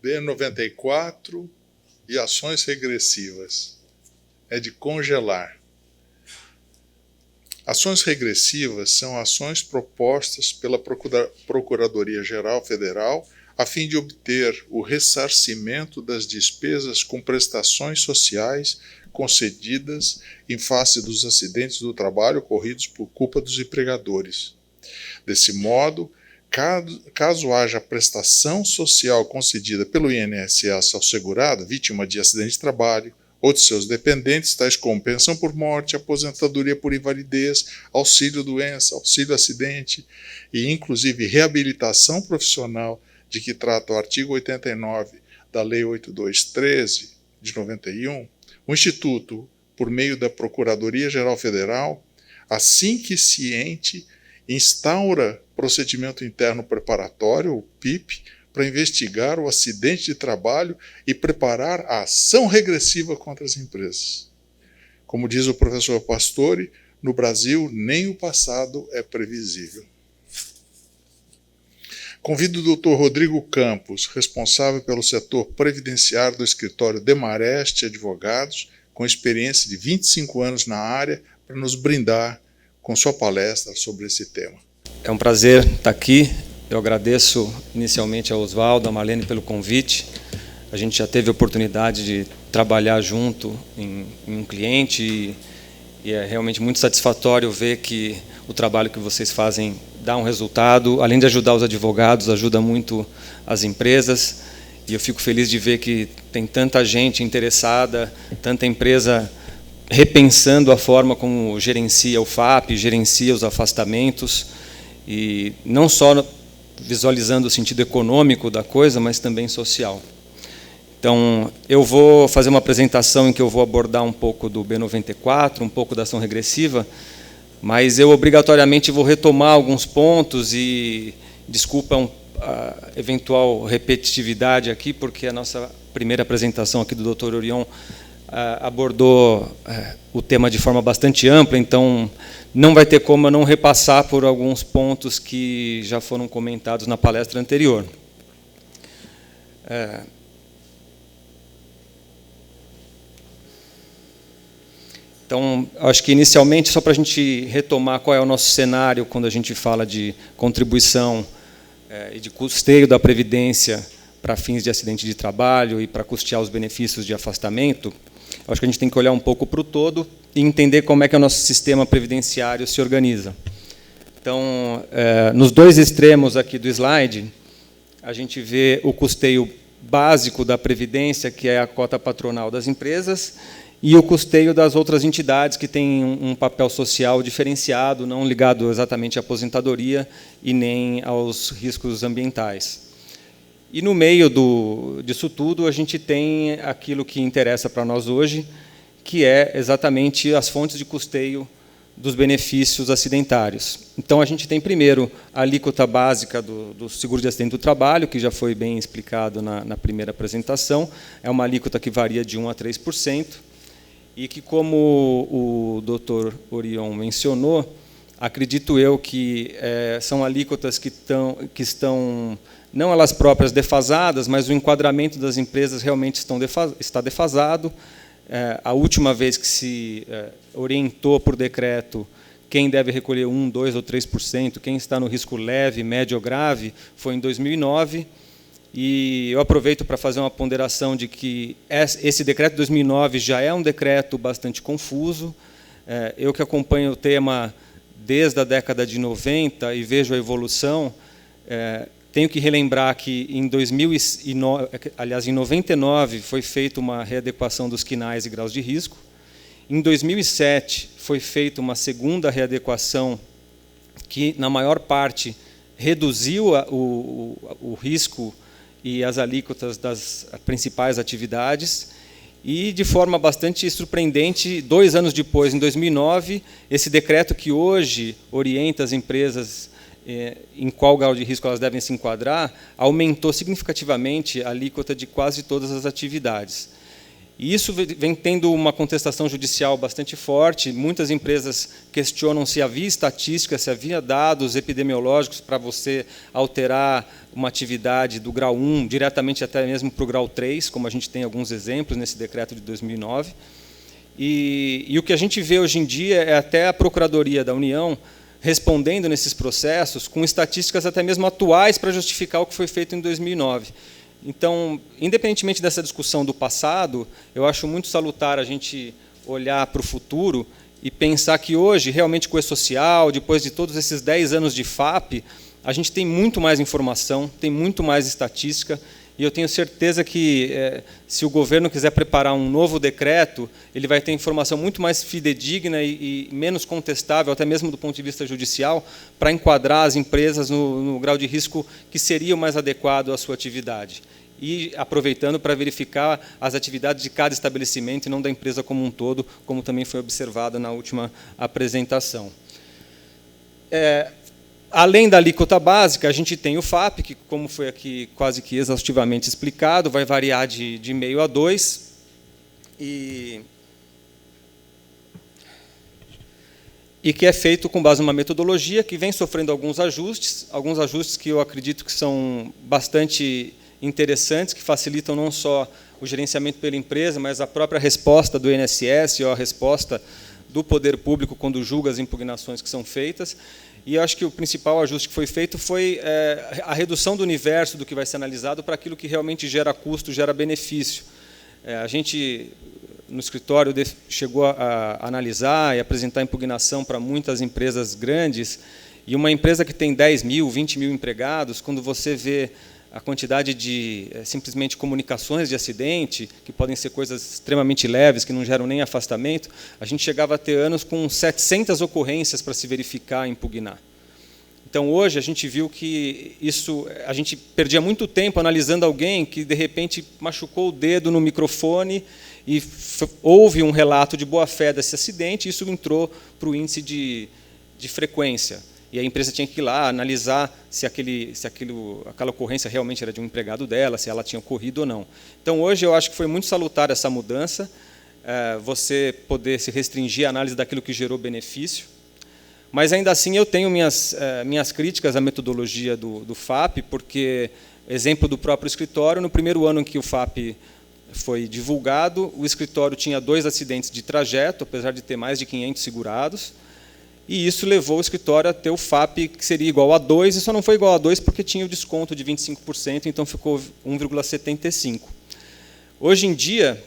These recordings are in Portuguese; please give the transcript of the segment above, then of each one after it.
B94 e ações regressivas. É de congelar. Ações regressivas são ações propostas pela Procuradoria-Geral Federal a fim de obter o ressarcimento das despesas com prestações sociais concedidas em face dos acidentes do trabalho ocorridos por culpa dos empregadores. Desse modo, caso haja prestação social concedida pelo INSS ao segurado, vítima de acidente de trabalho, ou de seus dependentes, tais como pensão por morte, aposentadoria por invalidez, auxílio-doença, auxílio-acidente e, inclusive, reabilitação profissional, de que trata o artigo 89 da Lei 8213, de 91, o Instituto, por meio da Procuradoria-Geral Federal, assim que ciente, instaura procedimento interno preparatório, o PIP, para investigar o acidente de trabalho e preparar a ação regressiva contra as empresas. Como diz o professor Pastore, no Brasil, nem o passado é previsível. Convido o Dr. Rodrigo Campos, responsável pelo setor previdenciário do escritório Demarest Advogados, com experiência de 25 anos na área, para nos brindar com sua palestra sobre esse tema. É um prazer estar aqui. Eu agradeço inicialmente ao Oswaldo, a Marlene pelo convite. A gente já teve a oportunidade de trabalhar junto em um cliente e é realmente muito satisfatório ver que o trabalho que vocês fazem dá um resultado. Além de ajudar os advogados, ajuda muito as empresas. E eu fico feliz de ver que tem tanta gente interessada, tanta empresa repensando a forma como gerencia o FAP, gerencia os afastamentos, e não só visualizando o sentido econômico da coisa, mas também social. Então, eu vou fazer uma apresentação em que eu vou abordar um pouco do B94, um pouco da ação regressiva, mas eu obrigatoriamente vou retomar alguns pontos e, desculpa a eventual repetitividade aqui, porque a nossa primeira apresentação aqui do Dr. Orion abordou o tema de forma bastante ampla, então não vai ter como eu não repassar por alguns pontos que já foram comentados na palestra anterior. Então, acho que inicialmente, só para a gente retomar qual é o nosso cenário quando a gente fala de contribuição e de custeio da Previdência para fins de acidente de trabalho e para custear os benefícios de afastamento, acho que a gente tem que olhar um pouco para o todo e entender como é que o nosso sistema previdenciário se organiza. Então, nos dois extremos aqui do slide, a gente vê o custeio básico da Previdência, que é a cota patronal das empresas, e o custeio das outras entidades que têm um papel social diferenciado, não ligado exatamente à aposentadoria e nem aos riscos ambientais. E no meio disso tudo, a gente tem aquilo que interessa para nós hoje, que é exatamente as fontes de custeio dos benefícios acidentários. Então, a gente tem, primeiro, a alíquota básica do seguro de acidente do trabalho, que já foi bem explicado na primeira apresentação. É uma alíquota que varia de 1% a 3%, e que, como o Dr. Orion mencionou, acredito eu que são alíquotas que estão não elas próprias defasadas, mas o enquadramento das empresas realmente está defasado. A última vez que se orientou por decreto quem deve recolher 1%, 2% ou 3%, quem está no risco leve, médio ou grave, foi em 2009. E eu aproveito para fazer uma ponderação de que esse decreto de 2009 já é um decreto bastante confuso. Eu que acompanho o tema desde a década de 90 e vejo a evolução, tenho que relembrar que em 99 foi feita uma readequação dos quinais e graus de risco. Em 2007 foi feita uma segunda readequação que, na maior parte, reduziu o risco e as alíquotas das principais atividades. E, de forma bastante surpreendente, 2 anos depois, em 2009, esse decreto que hoje orienta as empresas em qual grau de risco elas devem se enquadrar, aumentou significativamente a alíquota de quase todas as atividades. E isso vem tendo uma contestação judicial bastante forte. Muitas empresas questionam se havia estatística, se havia dados epidemiológicos para você alterar uma atividade do grau 1 diretamente até mesmo para o grau 3, como a gente tem alguns exemplos nesse decreto de 2009. E o que a gente vê hoje em dia é até a Procuradoria da União respondendo nesses processos com estatísticas até mesmo atuais para justificar o que foi feito em 2009. Então, independentemente dessa discussão do passado, eu acho muito salutar a gente olhar para o futuro e pensar que hoje, realmente com o E-Social, depois de todos esses 10 anos de FAP, a gente tem muito mais informação, tem muito mais estatística, e eu tenho certeza que, se o governo quiser preparar um novo decreto, ele vai ter informação muito mais fidedigna e menos contestável, até mesmo do ponto de vista judicial, para enquadrar as empresas no grau de risco que seria o mais adequado à sua atividade. E aproveitando para verificar as atividades de cada estabelecimento e não da empresa como um todo, como também foi observado na última apresentação. Além da alíquota básica, a gente tem o FAP, que, como foi aqui quase que exaustivamente explicado, vai variar de 0,5 a 2, e que é feito com base numa metodologia que vem sofrendo alguns ajustes que eu acredito que são bastante interessantes, que facilitam não só o gerenciamento pela empresa, mas a própria resposta do INSS ou a resposta do poder público quando julga as impugnações que são feitas. E eu acho que o principal ajuste que foi feito foi a redução do universo do que vai ser analisado para aquilo que realmente gera custo, gera benefício. A gente, no escritório, chegou a analisar e apresentar impugnação para muitas empresas grandes, e uma empresa que tem 10 mil, 20 mil empregados, quando você vê a quantidade de simplesmente comunicações de acidente, que podem ser coisas extremamente leves, que não geram nem afastamento, a gente chegava a ter anos com 700 ocorrências para se verificar e impugnar. Então, hoje, a gente viu que a gente perdia muito tempo analisando alguém que, de repente, machucou o dedo no microfone e houve um relato de boa-fé desse acidente, e isso entrou para o índice de frequência. E a empresa tinha que ir lá analisar se aquela ocorrência realmente era de um empregado dela, se ela tinha ocorrido ou não. Então, hoje, eu acho que foi muito salutar essa mudança, você poder se restringir à análise daquilo que gerou benefício. Mas, ainda assim, eu tenho minhas críticas à metodologia do FAP, porque, exemplo do próprio escritório, no primeiro ano em que o FAP foi divulgado, o escritório tinha 2 acidentes de trajeto, apesar de ter mais de 500 segurados, e isso levou o escritório a ter o FAP que seria igual a 2, e só não foi igual a 2 porque tinha o desconto de 25%, então ficou 1,75. Hoje em dia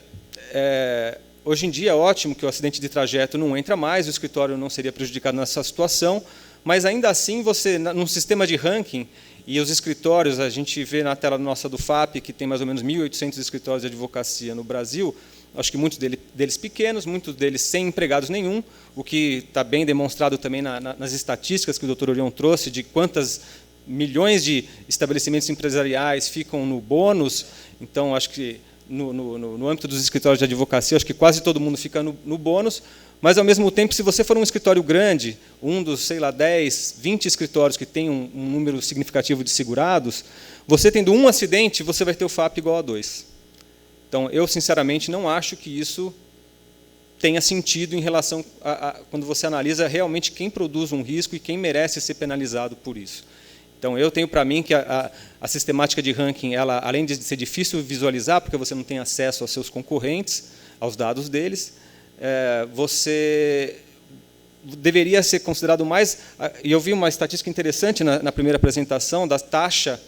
é ótimo que o acidente de trajeto não entra mais, o escritório não seria prejudicado nessa situação, mas ainda assim, você, num sistema de ranking, e os escritórios, a gente vê na tela nossa do FAP, que tem mais ou menos 1.800 escritórios de advocacia no Brasil, acho que muitos deles pequenos, muitos deles sem empregados nenhum, o que está bem demonstrado também nas estatísticas que o Dr. Orion trouxe, de quantas milhões de estabelecimentos empresariais ficam no bônus. Então, acho que no âmbito dos escritórios de advocacia, acho que quase todo mundo fica no bônus, mas, ao mesmo tempo, se você for um escritório grande, um dos, 10, 20 escritórios que tem um número significativo de segurados, você tendo um acidente, você vai ter o FAP igual a 2. Então, eu, sinceramente, não acho que isso tenha sentido em relação quando você analisa realmente quem produz um risco e quem merece ser penalizado por isso. Então, eu tenho para mim que a sistemática de ranking, ela, além de ser difícil visualizar, porque você não tem acesso aos seus concorrentes, aos dados deles, você deveria ser considerado mais... E eu vi uma estatística interessante na primeira apresentação, da taxa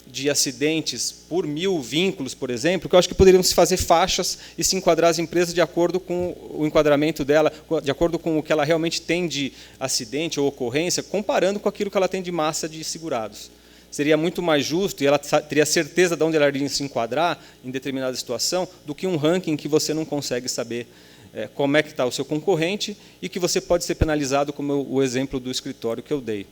de acidentes por 1.000 vínculos, por exemplo, que eu acho que poderiam se fazer faixas e se enquadrar as empresas de acordo com o enquadramento dela, de acordo com o que ela realmente tem de acidente ou ocorrência, comparando com aquilo que ela tem de massa de segurados. Seria muito mais justo, e ela teria certeza de onde ela iria se enquadrar em determinada situação, do que um ranking que você não consegue saber como é que está o seu concorrente e que você pode ser penalizado, como o exemplo do escritório que eu dei.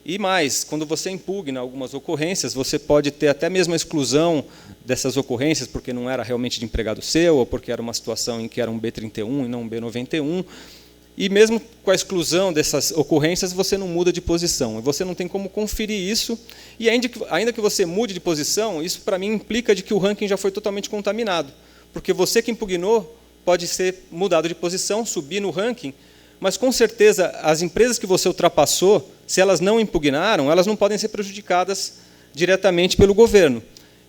E mais, quando você impugna algumas ocorrências, você pode ter até mesmo a exclusão dessas ocorrências, porque não era realmente de empregado seu, ou porque era uma situação em que era um B31 e não um B91, e mesmo com a exclusão dessas ocorrências, você não muda de posição, e você não tem como conferir isso, e ainda que você mude de posição, isso, para mim, implica de que o ranking já foi totalmente contaminado, porque você que impugnou pode ser mudado de posição, subir no ranking, mas, com certeza, as empresas que você ultrapassou, se elas não impugnaram, elas não podem ser prejudicadas diretamente pelo governo.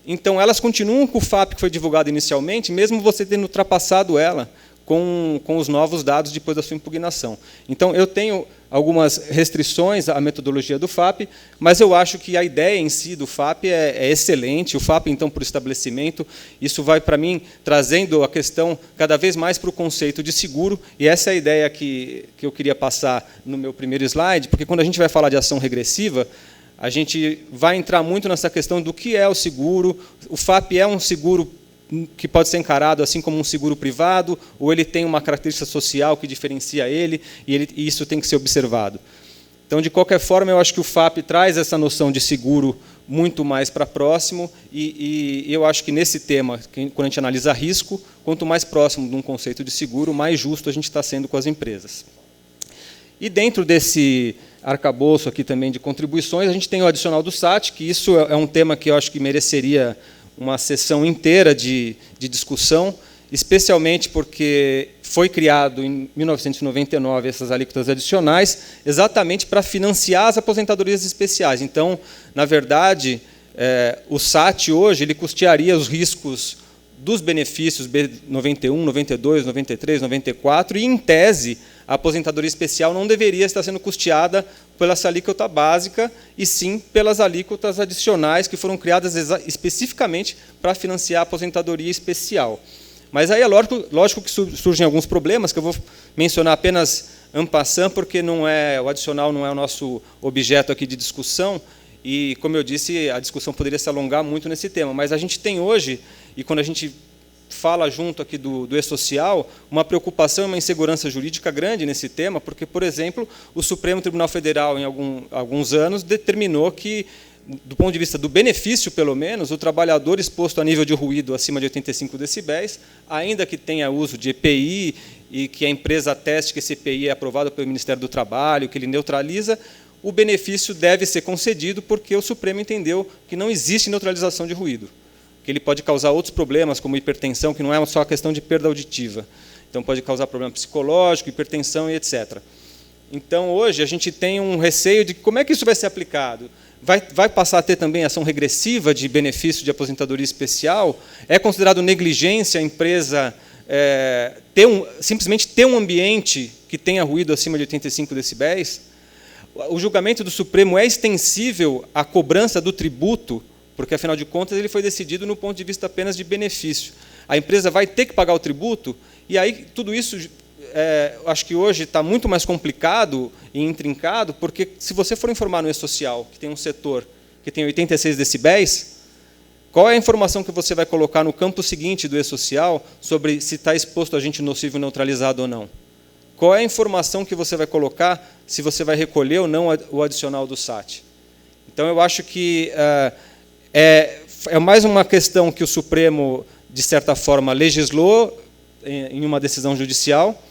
Então, elas continuam com o FAP que foi divulgado inicialmente, mesmo você tendo ultrapassado ela com os novos dados depois da sua impugnação. Então, eu tenho algumas restrições à metodologia do FAP, mas eu acho que a ideia em si do FAP é excelente. O FAP, então, por estabelecimento, isso vai, para mim, trazendo a questão cada vez mais para o conceito de seguro, e essa é a ideia que eu queria passar no meu primeiro slide, porque quando a gente vai falar de ação regressiva, a gente vai entrar muito nessa questão do que é o seguro. O FAP é um seguro que pode ser encarado assim como um seguro privado, ou ele tem uma característica social que diferencia ele, e isso tem que ser observado. Então, de qualquer forma, eu acho que o FAP traz essa noção de seguro muito mais para próximo, e eu acho que nesse tema, quando a gente analisa risco, quanto mais próximo de um conceito de seguro, mais justo a gente está sendo com as empresas. E dentro desse arcabouço aqui também de contribuições, a gente tem o adicional do SAT, que isso é um tema que eu acho que mereceria uma sessão inteira de discussão, especialmente porque foi criado em 1999 essas alíquotas adicionais, exatamente para financiar as aposentadorias especiais. Então, na verdade, o SAT hoje ele custearia os riscos dos benefícios B91, 92, 93, 94, e, em tese, a aposentadoria especial não deveria estar sendo custeada pela essa alíquota básica, e sim pelas alíquotas adicionais que foram criadas especificamente para financiar a aposentadoria especial. Mas aí é lógico que surgem alguns problemas, que eu vou mencionar apenas en passant, porque o adicional não é o nosso objeto aqui de discussão, e, como eu disse, a discussão poderia se alongar muito nesse tema. Mas a gente tem hoje, e quando a gente fala junto aqui do E-Social, uma preocupação e uma insegurança jurídica grande nesse tema, porque, por exemplo, o Supremo Tribunal Federal, em alguns anos, determinou que, do ponto de vista do benefício, pelo menos, o trabalhador exposto a nível de ruído acima de 85 decibéis, ainda que tenha uso de EPI e que a empresa ateste que esse EPI é aprovado pelo Ministério do Trabalho, que ele neutraliza, o benefício deve ser concedido porque o Supremo entendeu que não existe neutralização de ruído, que ele pode causar outros problemas, como hipertensão, que não é só a questão de perda auditiva. Então, pode causar problema psicológico, hipertensão e etc. Então, hoje, a gente tem um receio de como é que isso vai ser aplicado. Vai passar a ter também ação regressiva de benefício de aposentadoria especial? É considerado negligência a empresa simplesmente ter um ambiente que tenha ruído acima de 85 decibéis? O julgamento do Supremo é extensível à cobrança do tributo, porque, afinal de contas, ele foi decidido no ponto de vista apenas de benefício. A empresa vai ter que pagar o tributo, e aí tudo isso, acho que hoje está muito mais complicado e intrincado, porque, se você for informar no E-Social, que tem um setor que tem 86 decibéis, qual é a informação que você vai colocar no campo seguinte do E-Social sobre se está exposto a agente nocivo neutralizado ou não? Qual é a informação que você vai colocar se você vai recolher ou não o adicional do SAT? Então, eu acho que é mais uma questão que o Supremo, de certa forma, legislou em uma decisão judicial,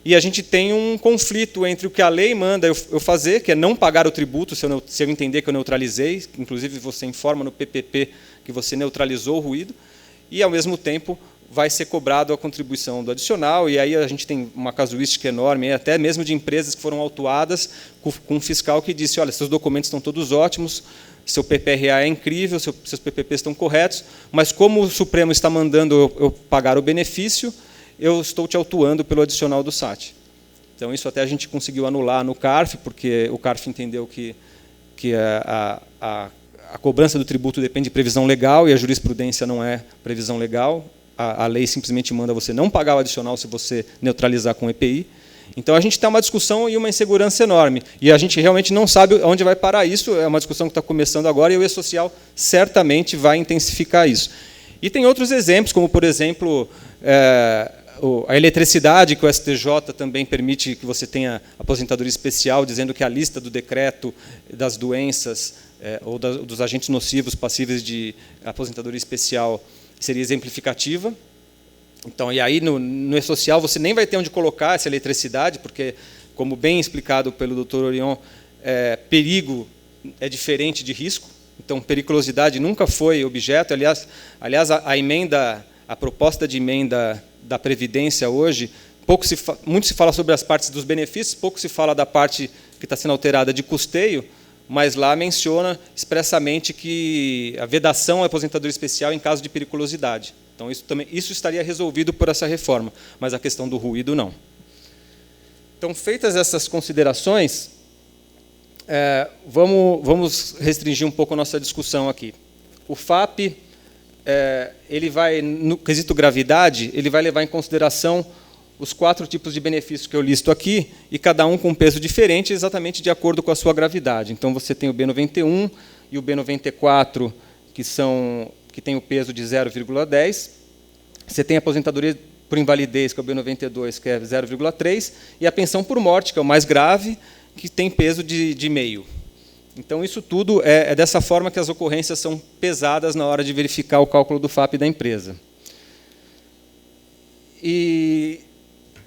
e a gente tem um conflito entre o que a lei manda eu fazer, que é não pagar o tributo se eu entender que eu neutralizei, inclusive você informa no PPP que você neutralizou o ruído, e, ao mesmo tempo, vai ser cobrado a contribuição do adicional, e aí a gente tem uma casuística enorme, até mesmo de empresas que foram autuadas com um fiscal que disse: olha, seus documentos estão todos ótimos, seu PPRA é incrível, seus PPPs estão corretos, mas como o Supremo está mandando eu pagar o benefício, eu estou te autuando pelo adicional do SAT. Então, isso até a gente conseguiu anular no CARF, porque o CARF entendeu que a cobrança do tributo depende de previsão legal, e a jurisprudência não é previsão legal. A lei simplesmente manda você não pagar o adicional se você neutralizar com EPI. Então, a gente tem uma discussão e uma insegurança enorme. E a gente realmente não sabe onde vai parar isso. É uma discussão que está começando agora, e o E-Social certamente vai intensificar isso. E tem outros exemplos, como, por exemplo, a eletricidade, que o STJ também permite que você tenha aposentadoria especial, dizendo que a lista do decreto das doenças ou dos agentes nocivos passíveis de aposentadoria especial seria exemplificativa. Então, e aí no E-Social você nem vai ter onde colocar essa eletricidade, porque, como bem explicado pelo Dr. Orion, perigo é diferente de risco. Então, periculosidade nunca foi objeto. Aliás, a emenda a proposta de emenda da Previdência hoje, muito se fala sobre as partes dos benefícios, pouco se fala da parte que está sendo alterada de custeio, mas lá menciona expressamente que a vedação à aposentadoria especial em caso de periculosidade. Então, isso estaria resolvido por essa reforma, mas a questão do ruído, não. Então, feitas essas considerações, vamos restringir um pouco a nossa discussão aqui. O FAP, ele vai, no quesito gravidade, ele vai levar em consideração os 4 tipos de benefícios que eu listo aqui, e cada um com um peso diferente, exatamente de acordo com a sua gravidade. Então, você tem o B91 e o B94, que tem o peso de 0,10. Você tem a aposentadoria por invalidez, que é o B92, que é 0,3, e a pensão por morte, que é o mais grave, que tem peso de meio. Então, isso tudo é dessa forma que as ocorrências são pesadas na hora de verificar o cálculo do FAP da empresa. E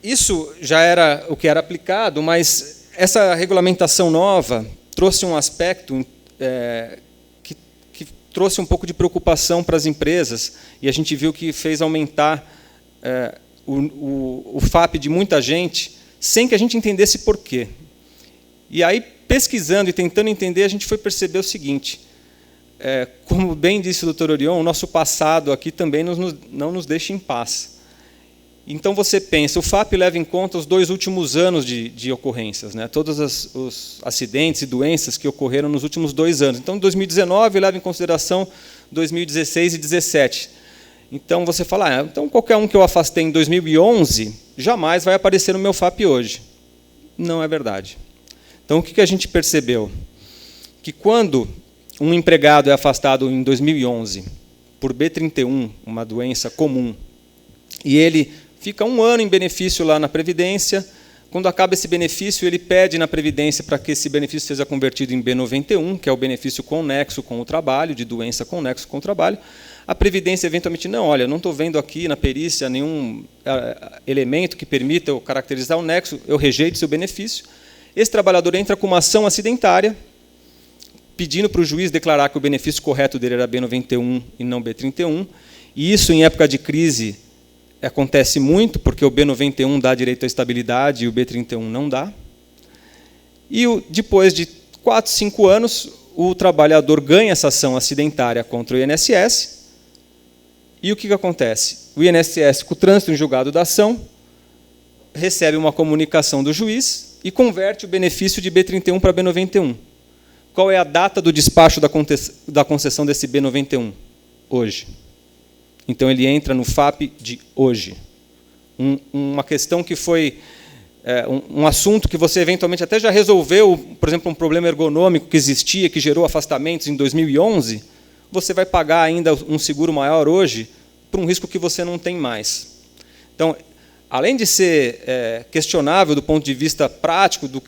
isso já era o que era aplicado, mas essa regulamentação nova trouxe um aspecto que trouxe um pouco de preocupação para as empresas, e a gente viu que fez aumentar o FAP de muita gente, sem que a gente entendesse por quê. E aí, pesquisando e tentando entender, a gente foi perceber o seguinte: como bem disse o Dr. Orion, o nosso passado aqui também não nos deixa em paz. Então, você pensa, o FAP leva em conta os 2 últimos anos de ocorrências, né? Todos os acidentes e doenças que ocorreram nos últimos 2 anos. Então, 2019 leva em consideração 2016 e 2017. Então, você fala, então qualquer um que eu afastei em 2011 jamais vai aparecer no meu FAP hoje. Não é verdade. Então, o que a gente percebeu? Que quando um empregado é afastado em 2011 por B31, uma doença comum, e ele fica 1 ano em benefício lá na Previdência, quando acaba esse benefício, ele pede na Previdência para que esse benefício seja convertido em B91, que é o benefício conexo com o trabalho, de doença conexo com o trabalho. A Previdência, eventualmente, não, olha, não estou vendo aqui na perícia nenhum elemento que permita eu caracterizar o nexo, eu rejeito seu benefício. Esse trabalhador entra com uma ação acidentária, pedindo para o juiz declarar que o benefício correto dele era B91 e não B31, e isso, em época de crise, acontece muito, porque o B91 dá direito à estabilidade e o B31 não dá. E depois de 4, 5 anos, o trabalhador ganha essa ação acidentária contra o INSS. E o que acontece? O INSS, com o trânsito em julgado da ação, recebe uma comunicação do juiz e converte o benefício de B31 para B91. Qual é a data do despacho da concessão desse B91? Hoje. Então, ele entra no FAP de hoje. Uma questão que foi um assunto que você, eventualmente, até já resolveu, por exemplo, um problema ergonômico que existia, que gerou afastamentos em 2011, você vai pagar ainda um seguro maior hoje por um risco que você não tem mais. Então, além de ser questionável do ponto de vista prático do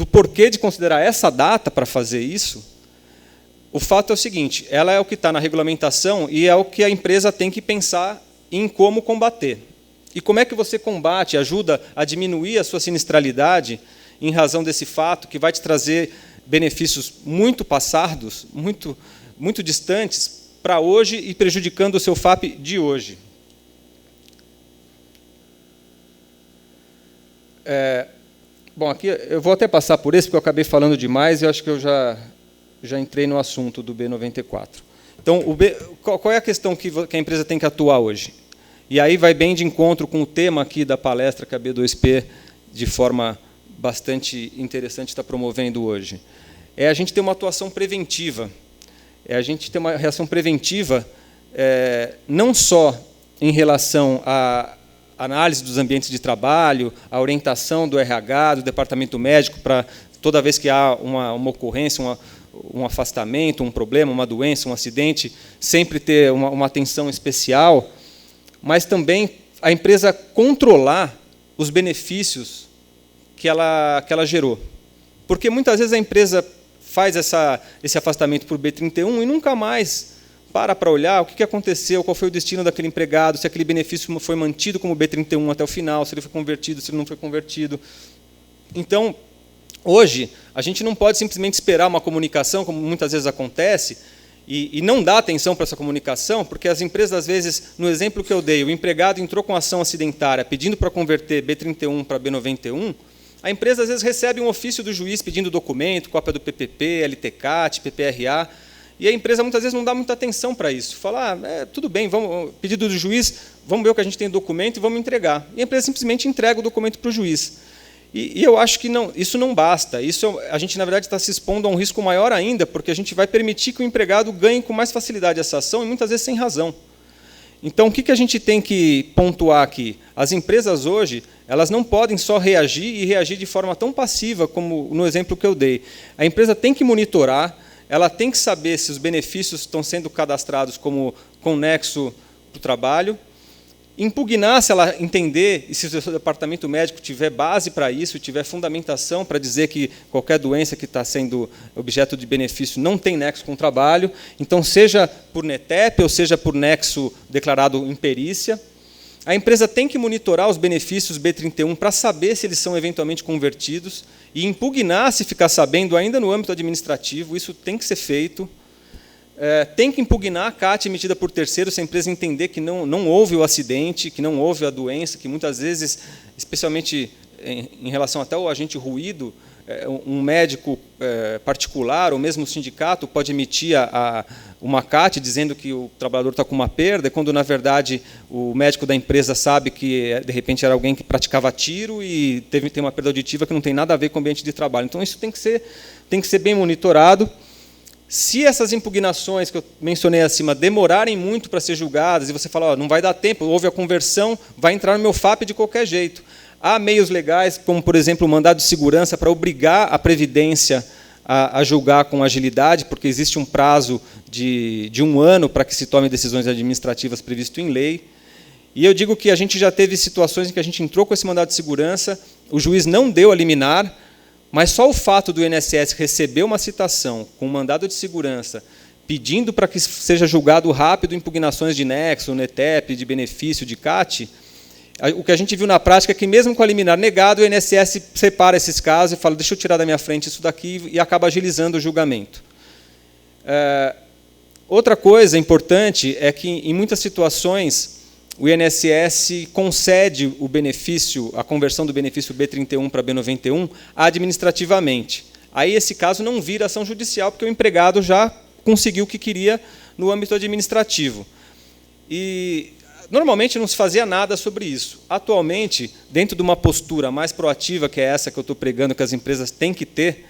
porquê de considerar essa data para fazer isso, o fato é o seguinte, ela é o que está na regulamentação e é o que a empresa tem que pensar em como combater. E como é que você combate, ajuda a diminuir a sua sinistralidade em razão desse fato, que vai te trazer benefícios muito passados, muito distantes, para hoje e prejudicando o seu FAP de hoje. Bom, aqui eu vou até passar por esse, porque eu acabei falando demais e eu acho que eu já entrei no assunto do B94. Então, qual é a questão que a empresa tem que atuar hoje? E aí vai bem de encontro com o tema aqui da palestra que a B2P, de forma bastante interessante, está promovendo hoje. É a gente ter uma atuação preventiva. É a gente ter uma reação preventiva não só em relação à análise dos ambientes de trabalho, à orientação do RH, do departamento médico, para toda vez que há uma ocorrência, um afastamento, um problema, uma doença, um acidente, sempre ter uma atenção especial, mas também a empresa controlar os benefícios que ela gerou. Porque muitas vezes a empresa faz esse afastamento por B31 e nunca mais para olhar o que aconteceu, qual foi o destino daquele empregado, se aquele benefício foi mantido como B31 até o final, se ele foi convertido, se ele não foi convertido. Então, hoje, a gente não pode simplesmente esperar uma comunicação, como muitas vezes acontece, e não dá atenção para essa comunicação, porque as empresas, às vezes, no exemplo que eu dei, o empregado entrou com ação acidentária pedindo para converter B31 para B91, a empresa, às vezes, recebe um ofício do juiz pedindo documento, cópia do PPP, LTCAT, PPRA, e a empresa, muitas vezes, não dá muita atenção para isso. Fala, tudo bem, vamos, pedido do juiz, vamos ver o que a gente tem no documento e vamos entregar. E a empresa simplesmente entrega o documento para o juiz. E eu acho que não, isso não basta. A gente, na verdade, está se expondo a um risco maior ainda, porque a gente vai permitir que o empregado ganhe com mais facilidade essa ação, e muitas vezes sem razão. Então, o que a gente tem que pontuar aqui? As empresas hoje, elas não podem só reagir e reagir de forma tão passiva como no exemplo que eu dei. A empresa tem que monitorar, ela tem que saber se os benefícios estão sendo cadastrados como conexo para o trabalho, impugnar se ela entender, e se o seu departamento médico tiver base para isso, tiver fundamentação para dizer que qualquer doença que está sendo objeto de benefício não tem nexo com o trabalho, então, seja por NETEP ou seja por nexo declarado em perícia, a empresa tem que monitorar os benefícios B31 para saber se eles são eventualmente convertidos e impugnar se ficar sabendo ainda no âmbito administrativo, isso tem que ser feito. Tem que impugnar a CAT emitida por terceiro se a empresa entender que não houve o acidente, que não houve a doença, que muitas vezes, especialmente em relação até ao agente ruído, um médico particular ou mesmo o sindicato pode emitir uma CAT dizendo que o trabalhador está com uma perda, quando, na verdade, o médico da empresa sabe que, de repente, era alguém que praticava tiro e tem uma perda auditiva que não tem nada a ver com o ambiente de trabalho. Então, isso tem que ser bem monitorado. Se essas impugnações que eu mencionei acima demorarem muito para ser julgadas, e você fala, não vai dar tempo, houve a conversão, vai entrar no meu FAP de qualquer jeito. Há meios legais, como, por exemplo, o mandado de segurança para obrigar a Previdência a julgar com agilidade, porque existe um prazo de 1 ano para que se tomem decisões administrativas previsto em lei. E eu digo que a gente já teve situações em que a gente entrou com esse mandado de segurança, o juiz não deu a liminar, mas só o fato do INSS receber uma citação com um mandado de segurança pedindo para que seja julgado rápido impugnações de nexo, NETEP, de benefício, de CAT, o que a gente viu na prática é que, mesmo com a liminar negado, o INSS separa esses casos e fala, deixa eu tirar da minha frente isso daqui, e acaba agilizando o julgamento. Outra coisa importante é que, em muitas situações, o INSS concede o benefício, a conversão do benefício B31 para B91 administrativamente. Aí, esse caso não vira ação judicial, porque o empregado já conseguiu o que queria no âmbito administrativo. E, normalmente, não se fazia nada sobre isso. Atualmente, dentro de uma postura mais proativa, que é essa que eu estou pregando, que as empresas têm que ter,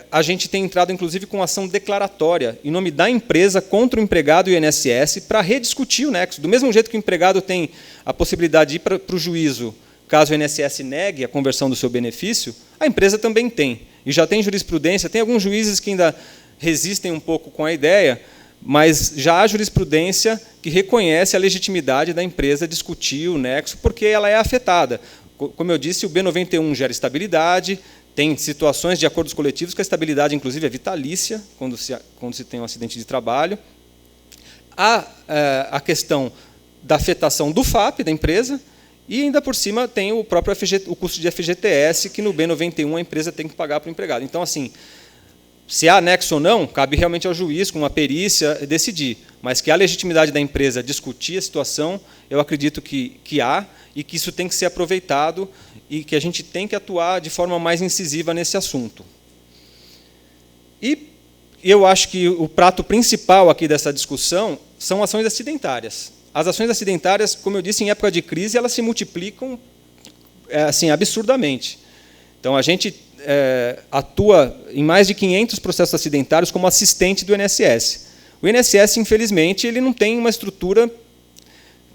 a gente tem entrado, inclusive, com ação declaratória, em nome da empresa, contra o empregado e o INSS, para rediscutir o nexo. Do mesmo jeito que o empregado tem a possibilidade de ir para o juízo, caso o INSS negue a conversão do seu benefício, a empresa também tem. E já tem jurisprudência, tem alguns juízes que ainda resistem um pouco com a ideia, mas já há jurisprudência que reconhece a legitimidade da empresa discutir o nexo, porque ela é afetada. Como eu disse, o B91 gera estabilidade, tem situações de acordos coletivos que a estabilidade, inclusive, é vitalícia, quando se tem um acidente de trabalho. Há a questão da afetação do FAP, da empresa, e, ainda por cima, tem o próprio o custo de FGTS, que no B91 a empresa tem que pagar para o empregado. Então, assim, se há anexo ou não, cabe realmente ao juiz, com uma perícia, decidir. Mas que há legitimidade da empresa discutir a situação, eu acredito que há, e que isso tem que ser aproveitado e que a gente tem que atuar de forma mais incisiva nesse assunto. E eu acho que o prato principal aqui dessa discussão são ações acidentárias. As ações acidentárias, como eu disse, em época de crise, elas se multiplicam assim, absurdamente. Então, a gente atua em mais de 500 processos acidentários como assistente do INSS. O INSS, infelizmente, ele não tem uma estrutura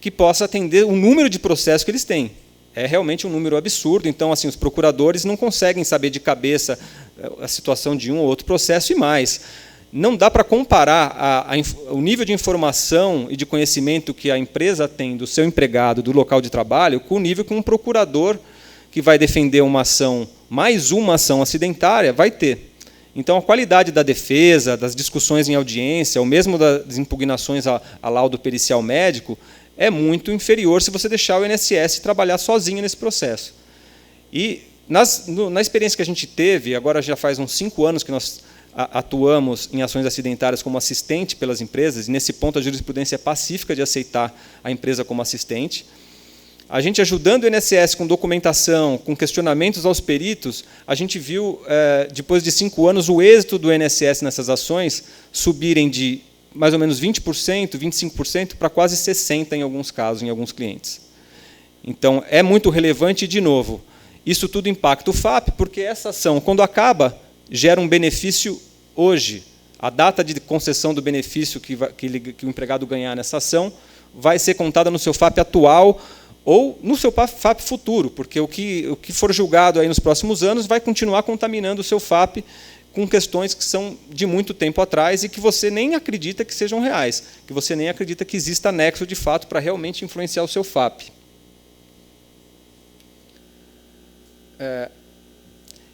que possa atender o número de processos que eles têm. É realmente um número absurdo, então, assim, os procuradores não conseguem saber de cabeça a situação de um ou outro processo e mais. Não dá para comparar o nível de informação e de conhecimento que a empresa tem do seu empregado, do local de trabalho, com o nível que um procurador que vai defender uma ação, mais uma ação acidentária, vai ter. Então, a qualidade da defesa, das discussões em audiência, ou mesmo das impugnações a laudo pericial médico, é muito inferior se você deixar o INSS trabalhar sozinho nesse processo. E, na experiência que a gente teve, agora já faz uns 5 anos que nós atuamos em ações acidentárias como assistente pelas empresas, e nesse ponto a jurisprudência é pacífica de aceitar a empresa como assistente. A gente ajudando o INSS com documentação, com questionamentos aos peritos, a gente viu, depois de 5 anos, o êxito do INSS nessas ações subirem de mais ou menos 20%, 25%, para quase 60% em alguns casos, em alguns clientes. Então, é muito relevante, e, de novo, isso tudo impacta o FAP, porque essa ação, quando acaba, gera um benefício hoje. A data de concessão do benefício que o empregado ganhar nessa ação vai ser contada no seu FAP atual ou no seu FAP futuro, porque o que for julgado aí nos próximos anos vai continuar contaminando o seu FAP com questões que são de muito tempo atrás e que você nem acredita que sejam reais, que você nem acredita que exista nexo de fato para realmente influenciar o seu FAP.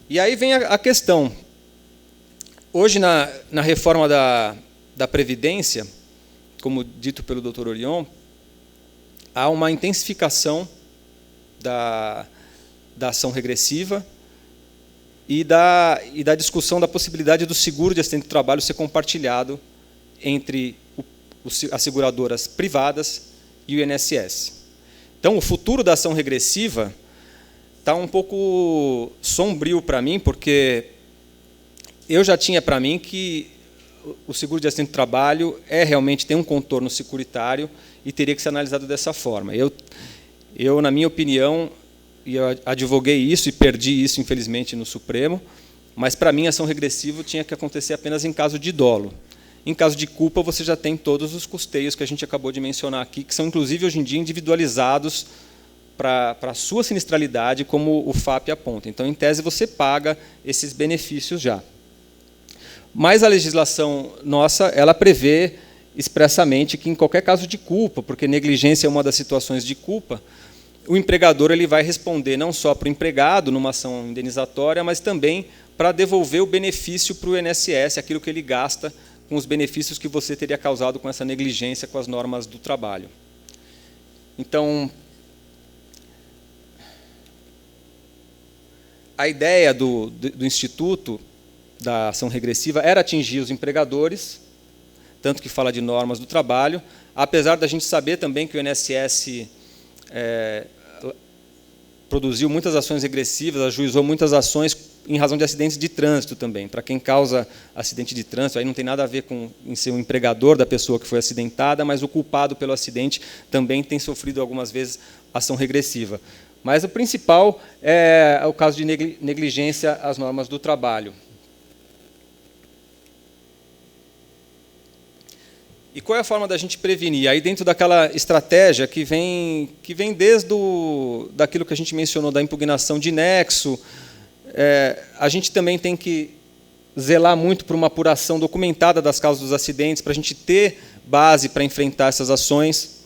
E aí vem a questão. Hoje, na reforma da Previdência, como dito pelo Dr. Orion, há uma intensificação da ação regressiva e da discussão da possibilidade do seguro de acidente do trabalho ser compartilhado entre as seguradoras privadas e o INSS. Então, o futuro da ação regressiva está um pouco sombrio para mim, porque eu já tinha para mim que o seguro de acidente do trabalho realmente tem um contorno securitário e teria que ser analisado dessa forma. Eu na minha opinião, eu advoguei isso e perdi isso, infelizmente, no Supremo, mas, para mim, a ação regressiva tinha que acontecer apenas em caso de dolo. Em caso de culpa, você já tem todos os custeios que a gente acabou de mencionar aqui, que são, inclusive, hoje em dia, individualizados para a sua sinistralidade, como o FAP aponta. Então, em tese, você paga esses benefícios já. Mas a legislação nossa, ela prevê expressamente que, em qualquer caso de culpa, porque negligência é uma das situações de culpa, o empregador ele vai responder não só para o empregado, numa ação indenizatória, mas também para devolver o benefício para o INSS, aquilo que ele gasta com os benefícios que você teria causado com essa negligência com as normas do trabalho. Então, a ideia do Instituto da Ação Regressiva era atingir os empregadores, tanto que fala de normas do trabalho, apesar da gente saber também que o INSS produziu muitas ações regressivas, ajuizou muitas ações em razão de acidentes de trânsito também. Para quem causa acidente de trânsito, aí não tem nada a ver em ser o empregador da pessoa que foi acidentada, mas o culpado pelo acidente também tem sofrido algumas vezes ação regressiva. Mas o principal é o caso de negligência às normas do trabalho. E qual é a forma da gente prevenir? Aí, dentro daquela estratégia que vem desde daquilo que a gente mencionou, da impugnação de nexo, a gente também tem que zelar muito por uma apuração documentada das causas dos acidentes, para a gente ter base para enfrentar essas ações,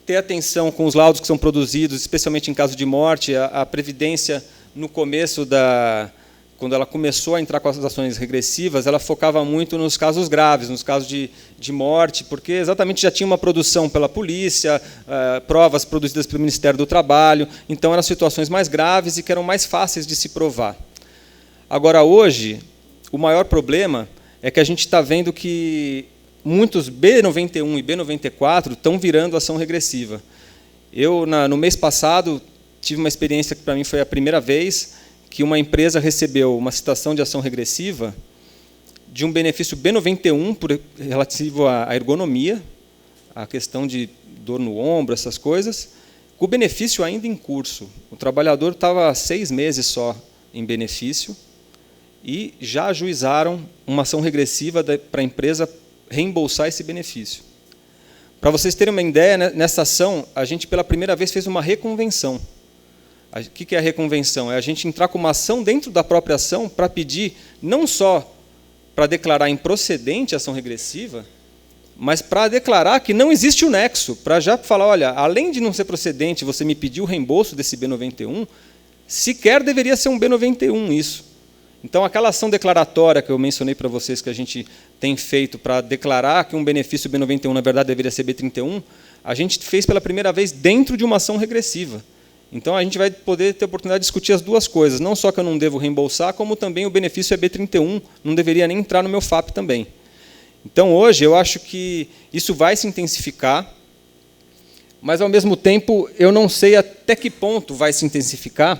ter atenção com os laudos que são produzidos, especialmente em caso de morte. A Previdência, no começo quando ela começou a entrar com as ações regressivas, ela focava muito nos casos graves, nos casos de morte, porque exatamente já tinha uma produção pela polícia, provas produzidas pelo Ministério do Trabalho, então eram situações mais graves e que eram mais fáceis de se provar. Agora, hoje, o maior problema é que a gente está vendo que muitos B91 e B94 estão virando ação regressiva. Eu, no mês passado, tive uma experiência que, para mim, foi a primeira vez que uma empresa recebeu uma citação de ação regressiva de um benefício B91 relativo à ergonomia, a questão de dor no ombro, essas coisas, com o benefício ainda em curso. O trabalhador estava 6 meses só em benefício e já ajuizaram uma ação regressiva para a empresa reembolsar esse benefício. Para vocês terem uma ideia, nessa ação, a gente, pela primeira vez, fez uma reconvenção. O que é a reconvenção? É a gente entrar com uma ação dentro da própria ação para pedir, não só para declarar improcedente a ação regressiva, mas para declarar que não existe o nexo, para já falar, olha, além de não ser procedente, você me pediu o reembolso desse B91, sequer deveria ser um B91 isso. Então, aquela ação declaratória que eu mencionei para vocês, que a gente tem feito para declarar que um benefício B91, na verdade, deveria ser B31, a gente fez pela primeira vez dentro de uma ação regressiva. Então, a gente vai poder ter a oportunidade de discutir as duas coisas, não só que eu não devo reembolsar, como também o benefício EB31 não deveria nem entrar no meu FAP também. Então, hoje, eu acho que isso vai se intensificar, mas, ao mesmo tempo, eu não sei até que ponto vai se intensificar,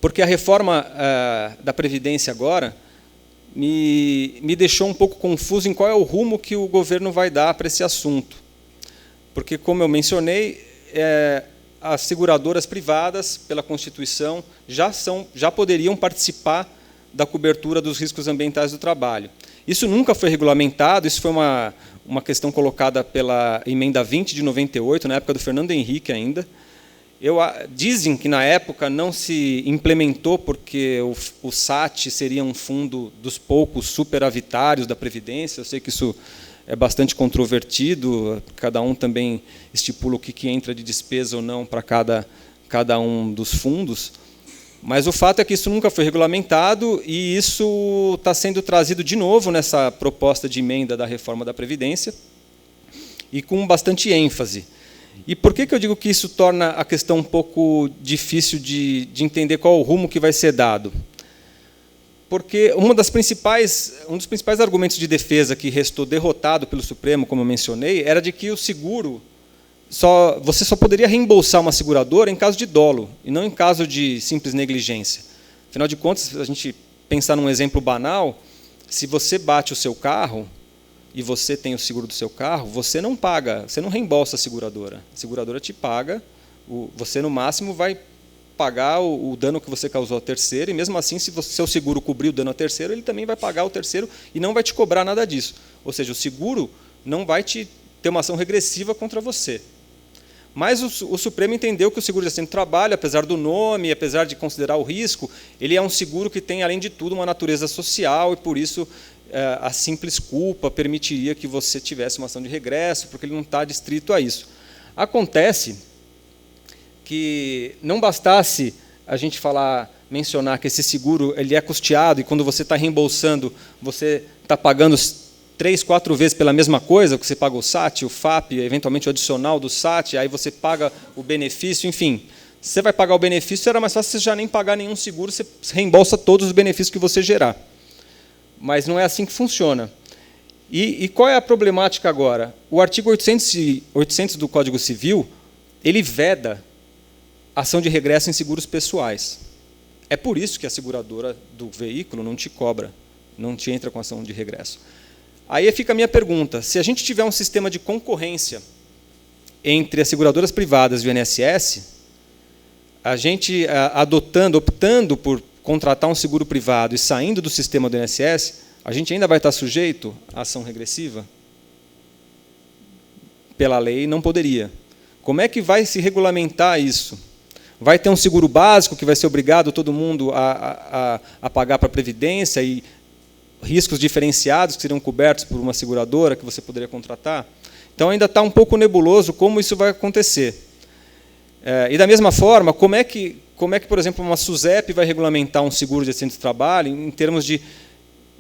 porque a reforma da Previdência agora me deixou um pouco confuso em qual é o rumo que o governo vai dar para esse assunto. Porque, como eu mencionei, as seguradoras privadas, pela Constituição, já poderiam participar da cobertura dos riscos ambientais do trabalho. Isso nunca foi regulamentado, isso foi uma questão colocada pela Emenda 20 de 98, na época do Fernando Henrique ainda. Dizem que, na época, não se implementou porque o SAT seria um fundo dos poucos superavitários da Previdência. Eu sei que isso é bastante controvertido, cada um também estipula o que entra de despesa ou não para cada um dos fundos, mas o fato é que isso nunca foi regulamentado e isso está sendo trazido de novo nessa proposta de emenda da reforma da Previdência, e com bastante ênfase. E por que eu digo que isso torna a questão um pouco difícil de entender qual o rumo que vai ser dado? Porque um dos principais argumentos de defesa que restou derrotado pelo Supremo, como eu mencionei, era de que o seguro, você só poderia reembolsar uma seguradora em caso de dolo, e não em caso de simples negligência. Afinal de contas, se a gente pensar num exemplo banal, se você bate o seu carro e você tem o seguro do seu carro, você não paga, você não reembolsa a seguradora te paga, você no máximo vai pagar o dano que você causou ao terceiro, e mesmo assim, se o seu seguro cobrir o dano ao terceiro, ele também vai pagar o terceiro e não vai te cobrar nada disso. Ou seja, o seguro não vai ter uma ação regressiva contra você. Mas o Supremo entendeu que o seguro de acidente de trabalho, apesar do nome, apesar de considerar o risco, ele é um seguro que tem, além de tudo, uma natureza social, e, por isso, a simples culpa permitiria que você tivesse uma ação de regresso, porque ele não está adstrito a isso. Acontece que não bastasse a gente mencionar que esse seguro ele é custeado, e quando você está reembolsando, você está pagando 3, 4 vezes pela mesma coisa, que você paga o SAT, o FAP, eventualmente o adicional do SAT, aí você paga o benefício, enfim. Se você vai pagar o benefício, era mais fácil você já nem pagar nenhum seguro, você reembolsa todos os benefícios que você gerar. Mas não é assim que funciona. E qual é a problemática agora? O artigo 800 do Código Civil, ele veda ação de regresso em seguros pessoais. É por isso que a seguradora do veículo não te cobra, não te entra com ação de regresso. Aí fica a minha pergunta: se a gente tiver um sistema de concorrência entre as seguradoras privadas e o INSS, a gente optando por contratar um seguro privado e saindo do sistema do INSS, a gente ainda vai estar sujeito à ação regressiva? Pela lei, não poderia. Como é que vai se regulamentar isso? Vai ter um seguro básico que vai ser obrigado todo mundo a pagar para a Previdência, e riscos diferenciados que seriam cobertos por uma seguradora que você poderia contratar? Então, ainda está um pouco nebuloso como isso vai acontecer. E, da mesma forma, como é que, por exemplo, uma SUSEP vai regulamentar um seguro de acidente de trabalho em termos de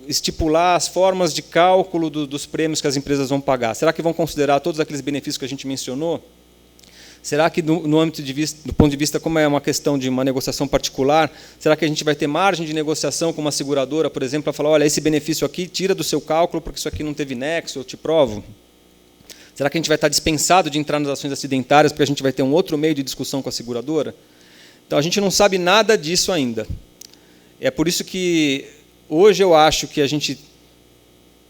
estipular as formas de cálculo dos prêmios que as empresas vão pagar? Será que vão considerar todos aqueles benefícios que a gente mencionou? Será que, do ponto de vista, como é uma questão de uma negociação particular, será que a gente vai ter margem de negociação com uma seguradora, por exemplo, para falar, olha, esse benefício aqui, tira do seu cálculo, porque isso aqui não teve nexo, eu te provo? Será que a gente vai estar dispensado de entrar nas ações acidentárias, porque a gente vai ter um outro meio de discussão com a seguradora? Então, a gente não sabe nada disso ainda. É por isso que, hoje, eu acho que a gente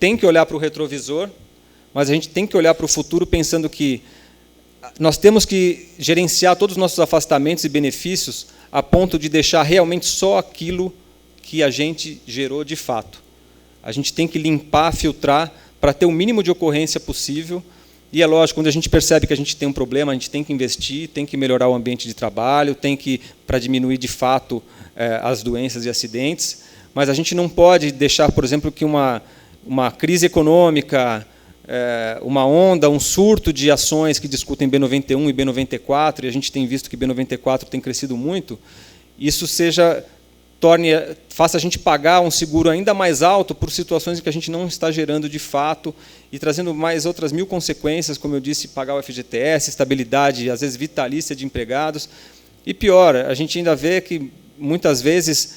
tem que olhar para o retrovisor, mas a gente tem que olhar para o futuro pensando que nós temos que gerenciar todos os nossos afastamentos e benefícios a ponto de deixar realmente só aquilo que a gente gerou de fato. A gente tem que limpar, filtrar, para ter o mínimo de ocorrência possível. E é lógico, quando a gente percebe que a gente tem um problema, a gente tem que investir, tem que melhorar o ambiente de trabalho, tem que, para diminuir de fato as doenças e acidentes, mas a gente não pode deixar, por exemplo, que uma crise econômica, uma onda, um surto de ações que discutem B91 e B94, e a gente tem visto que B94 tem crescido muito, isso seja faça a gente pagar um seguro ainda mais alto por situações em que a gente não está gerando de fato e trazendo mais outras 1000 consequências, como eu disse, pagar o FGTS, estabilidade, às vezes vitalícia de empregados. E pior, a gente ainda vê que, muitas vezes,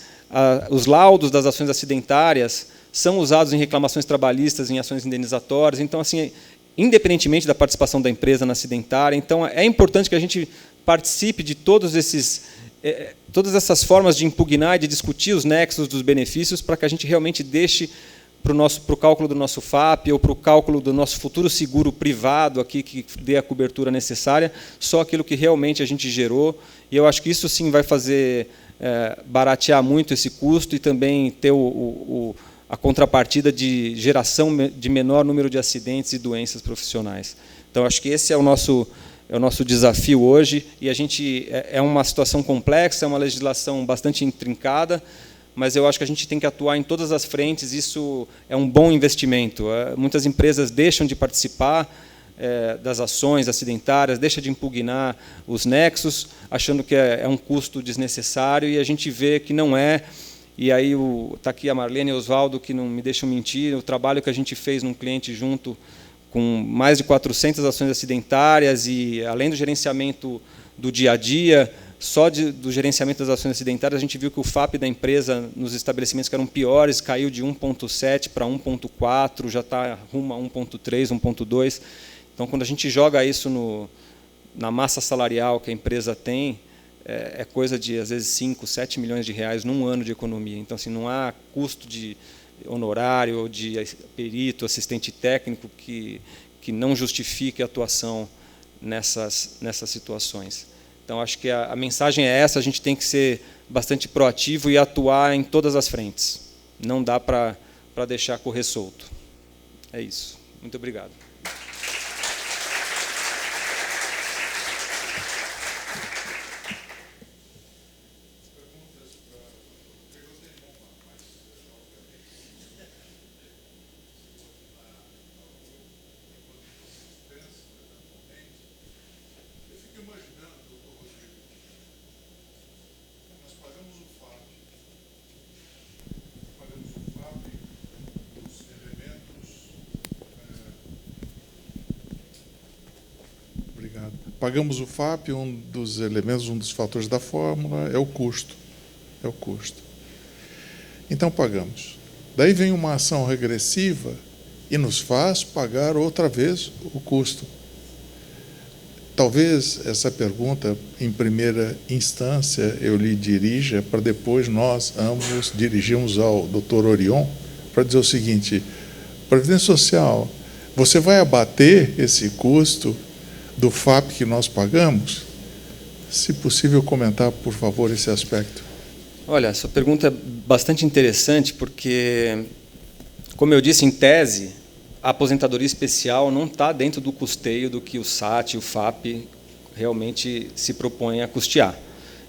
os laudos das ações acidentárias são usados em reclamações trabalhistas, em ações indenizatórias. Então, assim, independentemente da participação da empresa na acidentária, então é importante que a gente participe de todas essas formas de impugnar e de discutir os nexos dos benefícios para que a gente realmente deixe para o cálculo do nosso FAP ou para o cálculo do nosso futuro seguro privado, aqui, que dê a cobertura necessária, só aquilo que realmente a gente gerou. E eu acho que isso sim vai fazer baratear muito esse custo e também ter a contrapartida de geração de menor número de acidentes e doenças profissionais. Então, acho que esse é o nosso desafio hoje, e a gente é uma situação complexa, é uma legislação bastante intrincada, mas eu acho que a gente tem que atuar em todas as frentes. Isso é um bom investimento. Muitas empresas deixam de participar das ações acidentárias, deixam de impugnar os nexos, achando que é um custo desnecessário, e a gente vê que não é. E aí está aqui a Marlene e o Oswaldo, que não me deixam mentir, o trabalho que a gente fez num cliente junto com mais de 400 ações acidentárias, e além do gerenciamento do dia a dia, só do gerenciamento das ações acidentárias, a gente viu que o FAP da empresa nos estabelecimentos que eram piores caiu de 1,7 para 1,4, já está rumo a 1,3, 1,2. Então, quando a gente joga isso na massa salarial que a empresa tem, é coisa de, às vezes, 5, 7 milhões de reais num ano de economia. Então, assim, não há custo de honorário ou de perito, assistente técnico que não justifique a atuação nessas situações. Então, acho que a mensagem é essa: a gente tem que ser bastante proativo e atuar em todas as frentes. Não dá para deixar correr solto. É isso. Muito obrigado. Pagamos o FAP, um dos elementos, um dos fatores da fórmula é o custo. É o custo. Então, pagamos. Daí vem uma ação regressiva e nos faz pagar outra vez o custo. Talvez essa pergunta, em primeira instância, eu lhe dirija, para depois nós ambos dirigirmos ao Dr. Orion, para dizer o seguinte: Previdência Social, você vai abater esse custo do FAP que nós pagamos? Se possível, comentar, por favor, esse aspecto. Olha, essa pergunta é bastante interessante, porque, como eu disse, em tese, a aposentadoria especial não está dentro do custeio do que o SAT e o FAP realmente se propõem a custear.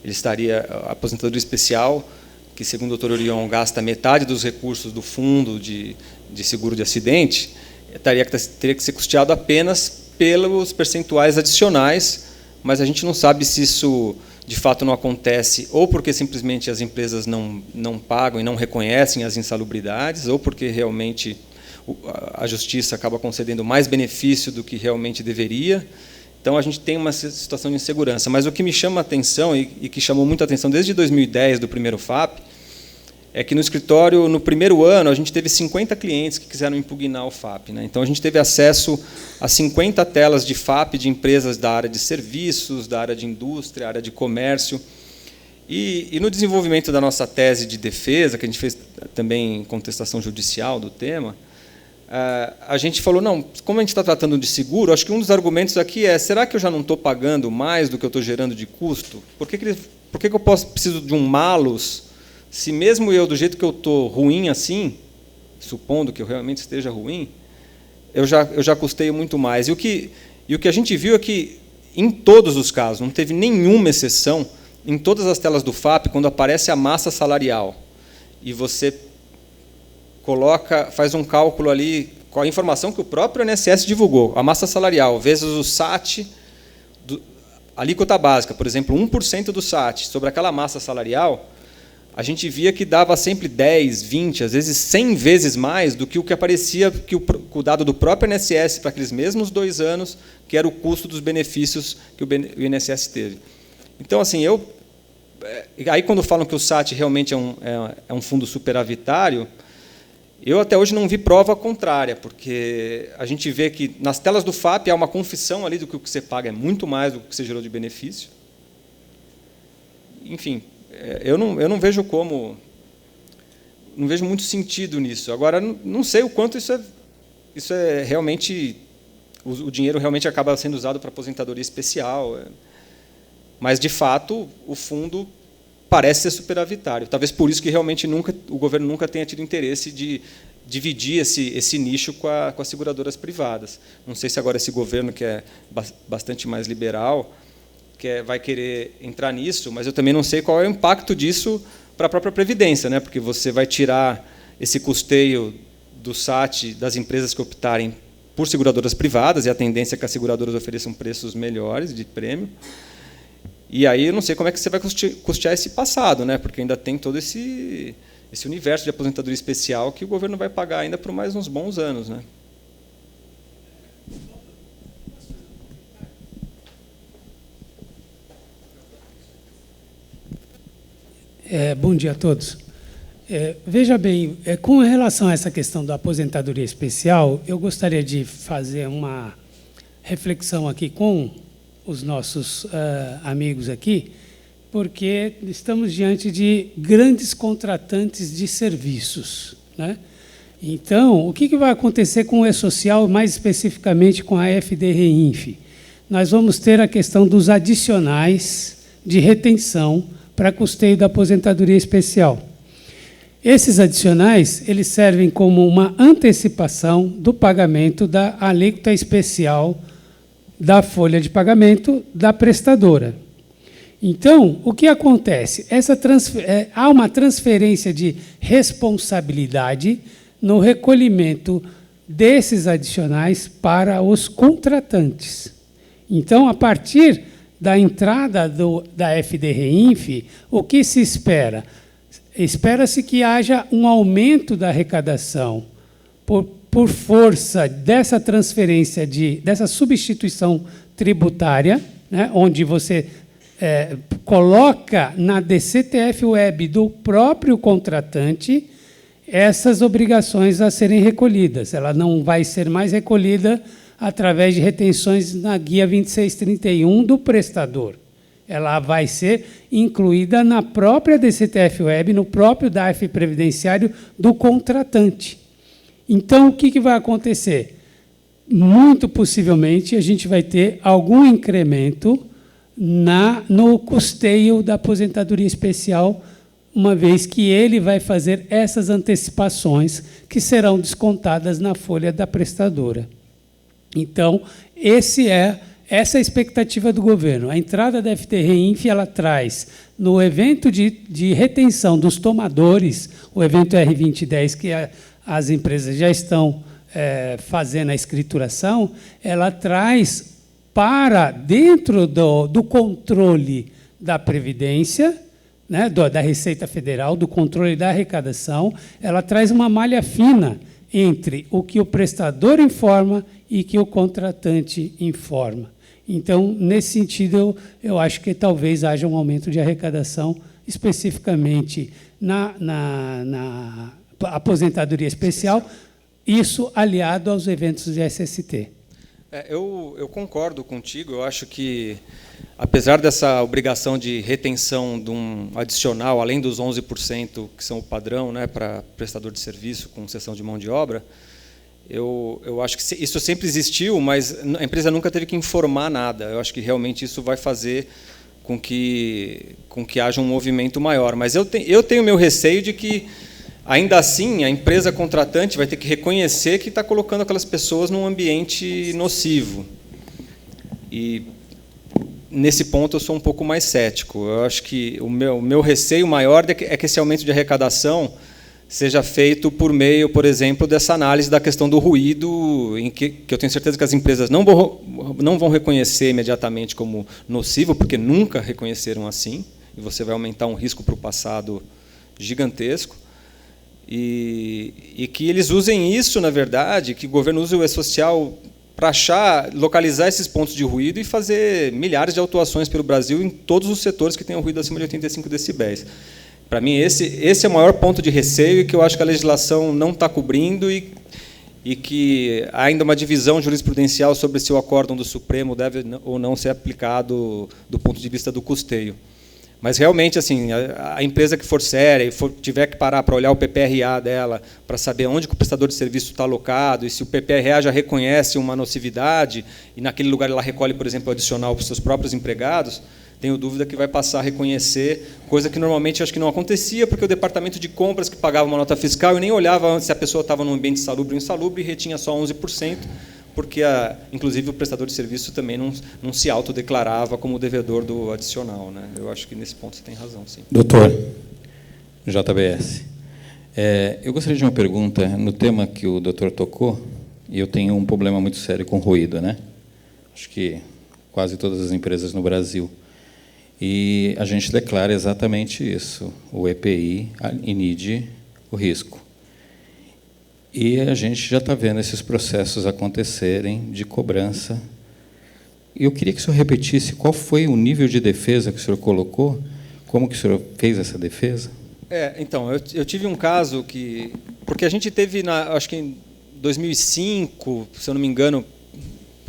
Ele estaria, a aposentadoria especial, que, segundo o Dr. Orion, gasta metade dos recursos do fundo de seguro de acidente, teria que ser custeado apenas pelos percentuais adicionais, mas a gente não sabe se isso de fato não acontece ou porque simplesmente as empresas não pagam e não reconhecem as insalubridades, ou porque realmente a justiça acaba concedendo mais benefício do que realmente deveria. Então, a gente tem uma situação de insegurança. Mas o que me chama a atenção, e que chamou muita atenção desde 2010, do primeiro FAP, é que no escritório, no primeiro ano, a gente teve 50 clientes que quiseram impugnar o FAP. Então, a gente teve acesso a 50 telas de FAP de empresas da área de serviços, da área de indústria, área de comércio. E no desenvolvimento da nossa tese de defesa, que a gente fez também em contestação judicial do tema, a gente falou, não, como a gente está tratando de seguro, acho que um dos argumentos aqui é, será que eu já não estou pagando mais do que eu estou gerando de custo? Por que eu preciso de um malus, se mesmo eu, do jeito que eu estou ruim assim, supondo que eu realmente esteja ruim, eu já custeio muito mais. E o que a gente viu é que, em todos os casos, não teve nenhuma exceção, em todas as telas do FAP, quando aparece a massa salarial, e você faz um cálculo ali com a informação que o próprio INSS divulgou, a massa salarial, vezes o SAT, a alíquota básica, por exemplo, 1% do SAT, sobre aquela massa salarial, a gente via que dava sempre 10, 20, às vezes 100 vezes mais do que o que aparecia que o dado do próprio INSS para aqueles mesmos 2 anos, que era o custo dos benefícios que o INSS teve. Então, assim, aí quando falam que o SAT realmente é um fundo superavitário, eu até hoje não vi prova contrária, porque a gente vê que nas telas do FAP há uma confissão ali do que o que você paga é muito mais do que você gerou de benefício. Enfim, eu não vejo não vejo muito sentido nisso. Agora, não sei o quanto isso é realmente, o dinheiro realmente acaba sendo usado para aposentadoria especial, mas, de fato, o fundo parece ser superavitário. Talvez por isso que realmente o governo nunca tenha tido interesse de dividir esse nicho com as seguradoras privadas. Não sei se agora esse governo, que é bastante mais liberal, vai querer entrar nisso, mas eu também não sei qual é o impacto disso para a própria Previdência, né? Porque você vai tirar esse custeio do SAT das empresas que optarem por seguradoras privadas, e a tendência é que as seguradoras ofereçam preços melhores de prêmio. E aí eu não sei como é que você vai custear esse passado, né? Porque ainda tem todo esse universo de aposentadoria especial que o governo vai pagar ainda por mais uns bons anos, né? Bom dia a todos. Veja bem, com relação a essa questão da aposentadoria especial, eu gostaria de fazer uma reflexão aqui com os nossos amigos aqui, porque estamos diante de grandes contratantes de serviços, né? Então, o que vai acontecer com o E-Social, mais especificamente com a FDRINF? Nós vamos ter a questão dos adicionais de retenção para custeio da aposentadoria especial. Esses adicionais, eles servem como uma antecipação do pagamento da alíquota especial da folha de pagamento da prestadora. Então, o que acontece? Há uma transferência de responsabilidade no recolhimento desses adicionais para os contratantes. Então, a partir da entrada da FDRINF, o que se espera? Espera-se que haja um aumento da arrecadação por força dessa transferência, dessa substituição tributária, né, onde você coloca na DCTF Web do próprio contratante essas obrigações a serem recolhidas. Ela não vai ser mais recolhida através de retenções na guia 2631 do prestador. Ela vai ser incluída na própria DCTF Web, no próprio DARF previdenciário do contratante. Então, o que vai acontecer? Muito possivelmente, a gente vai ter algum incremento no custeio da aposentadoria especial, uma vez que ele vai fazer essas antecipações que serão descontadas na folha da prestadora. Então, essa é a expectativa do governo. A entrada da FDRINF, ela traz, no evento de retenção dos tomadores, o evento R2010, que as empresas já estão fazendo a escrituração, ela traz para dentro do controle da Previdência, né, da Receita Federal, do controle da arrecadação, ela traz uma malha fina entre o que o prestador informa e que o contratante informa. Então, nesse sentido, eu acho que talvez haja um aumento de arrecadação, especificamente na aposentadoria especial, isso aliado aos eventos de SST. Eu concordo contigo. Eu acho que, apesar dessa obrigação de retenção de um adicional, além dos 11% que são o padrão, né, para prestador de serviço com cessão de mão de obra, eu acho que isso sempre existiu, mas a empresa nunca teve que informar nada. Eu acho que realmente isso vai fazer com que haja um movimento maior. Mas eu tenho meu receio de que, ainda assim, a empresa contratante vai ter que reconhecer que está colocando aquelas pessoas num ambiente nocivo. E, nesse ponto, eu sou um pouco mais cético. Eu acho que o meu receio maior é que esse aumento de arrecadação seja feito por meio, por exemplo, dessa análise da questão do ruído, em que eu tenho certeza que as empresas não vão reconhecer imediatamente como nocivo, porque nunca reconheceram assim, e você vai aumentar um risco para o passado gigantesco, e que eles usem isso, na verdade, que o governo use o E-Social para localizar esses pontos de ruído e fazer milhares de autuações pelo Brasil em todos os setores que tenham ruído acima de 85 decibéis. Para mim, esse é o maior ponto de receio e que eu acho que a legislação não está cobrindo e que há ainda uma divisão jurisprudencial sobre se o acórdão do Supremo deve ou não ser aplicado do ponto de vista do custeio. Mas, realmente, assim, a empresa que for séria e tiver que parar para olhar o PPRA dela, para saber onde que o prestador de serviço está alocado, e se o PPRA já reconhece uma nocividade, e naquele lugar ela recolhe, por exemplo, o adicional para os seus próprios empregados, tenho dúvida que vai passar a reconhecer, coisa que normalmente acho que não acontecia, porque o departamento de compras que pagava uma nota fiscal e nem olhava se a pessoa estava num ambiente salubre ou insalubre e retinha só 11%, porque, inclusive, o prestador de serviço também não se autodeclarava como devedor do adicional, né? Eu acho que, nesse ponto, você tem razão, sim. Doutor, JBS, eu gostaria de uma pergunta no tema que o doutor tocou, e eu tenho um problema muito sério com ruído, né? Acho que quase todas as empresas no Brasil. E a gente declara exatamente isso, o EPI inide o risco. E a gente já está vendo esses processos acontecerem de cobrança. E eu queria que o senhor repetisse qual foi o nível de defesa que o senhor colocou, como que o senhor fez essa defesa? Então, eu tive um caso que... Porque a gente teve, acho que em 2005, se eu não me engano,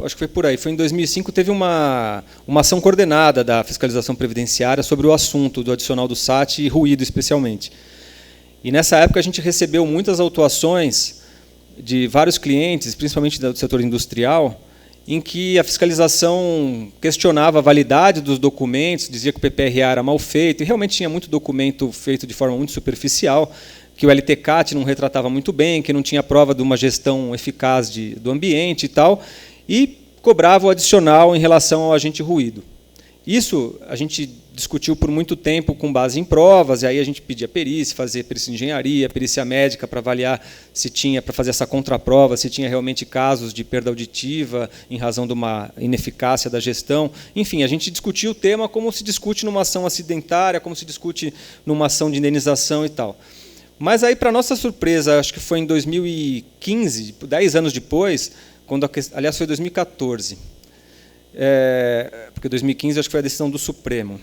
acho que foi por aí, foi em 2005, teve uma ação coordenada da fiscalização previdenciária sobre o assunto do adicional do SAT e ruído, especialmente. E, nessa época, a gente recebeu muitas autuações de vários clientes, principalmente do setor industrial, em que a fiscalização questionava a validade dos documentos, dizia que o PPRA era mal feito, e realmente tinha muito documento feito de forma muito superficial, que o LTCAT não retratava muito bem, que não tinha prova de uma gestão eficaz do ambiente e tal, e cobrava o adicional em relação ao agente ruído. Isso a gente discutiu por muito tempo com base em provas, e aí a gente pedia perícia, fazer perícia de engenharia, perícia médica para avaliar se tinha, para fazer essa contraprova, se tinha realmente casos de perda auditiva em razão de uma ineficácia da gestão. Enfim, a gente discutiu o tema como se discute numa ação acidentária, como se discute numa ação de indenização e tal. Mas aí, para nossa surpresa, acho que foi em 2015, 10 anos depois, aliás, foi 2014, porque 2015 acho que foi a decisão do Supremo.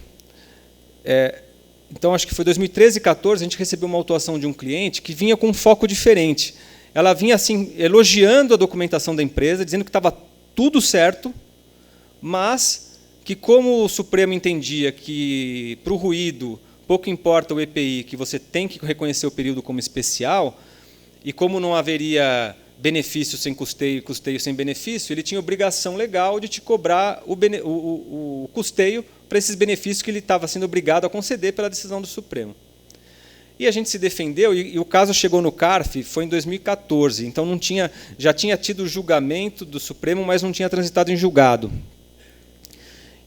Então, acho que foi 2013 e 2014, a gente recebeu uma autuação de um cliente que vinha com um foco diferente. Ela vinha assim elogiando a documentação da empresa, dizendo que estava tudo certo, mas que, como o Supremo entendia que, para o ruído, pouco importa o EPI, que você tem que reconhecer o período como especial, e como não haveria benefício sem custeio e custeio sem benefício, ele tinha obrigação legal de te cobrar o custeio para esses benefícios que ele estava sendo obrigado a conceder pela decisão do Supremo. E a gente se defendeu, e o caso chegou no CARF, foi em 2014, então já tinha tido o julgamento do Supremo, mas não tinha transitado em julgado.